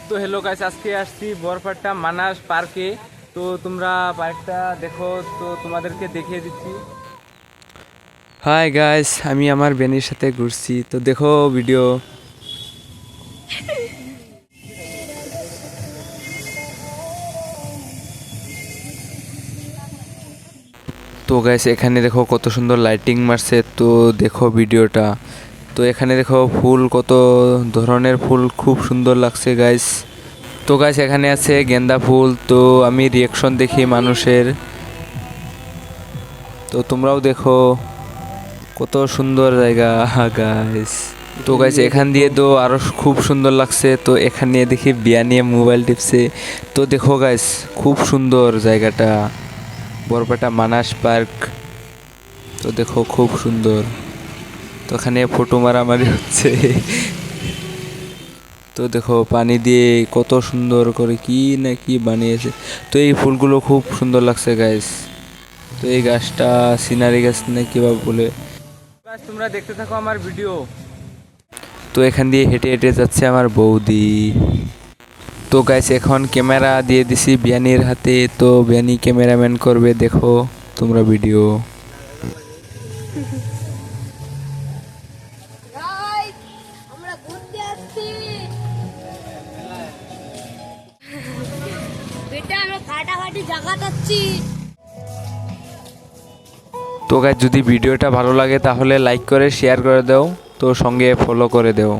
তো hello guys, আজকে আসছি বরপাট্টা মানাস পার্কে। তো তোমরা পার্কটা দেখো, তো তোমাদেরকে দেখিয়ে দিচ্ছি। হাই গাইস, আমি আমার বেনির সাথে ঘুরছি, তো দেখো ভিডিও। তো গাইস এখানে দেখো কত সুন্দর লাইটিং মারছে, তো দেখো ভিডিওটা। তো এখানে দেখো ফুল, কত ধরনের ফুল, খুব সুন্দর লাগছে গাইস। তো গাইস এখানে আছে গেন্দা ফুল, তো আমি রিয়াকশন দেখি মানুষের, তো তোমরাও দেখো কত সুন্দর জায়গা গাইস। তো গাইস এখান দিয়ে তো আরো খুব সুন্দর লাগছে, তো এখানে দেখি বিয়া নিয়ে মোবাইল টিপছে। তো দেখো গাইস খুব সুন্দর জায়গাটা, বরপাটা মানাস পার্ক। তো দেখো খুব সুন্দর, তো এখানে ফটো মারামারি হচ্ছে। তো দেখো পানি দিয়ে কত সুন্দর করে কি না কি বানিয়েছে। তো এই ফুলগুলো খুব সুন্দর লাগছে গাইস। তো এই গাছটা সিনারি গাছ না কিভাবে বলে, গাছ তোমরা দেখতে থাকো আমার ভিডিও। তো এখান দিয়ে হেঁটে হেঁটে যাচ্ছে আমার বৌদি। তো গাইস এখন ক্যামেরা দিয়ে দিছি বিয়ানির হাতে, তো বিয়ানি ক্যামেরাম্যান করবে, দেখো তোমরা ভিডিও। গাইস, আমরা ঘুরতে আসছি। বেটা আমরা ফাটাফাটি জায়গা যাচ্ছি। তো গাইস যদি ভিডিওটা ভালো লাগে তাহলে লাইক করে শেয়ার করে দাও, তো সঙ্গে ফলো করে দাও।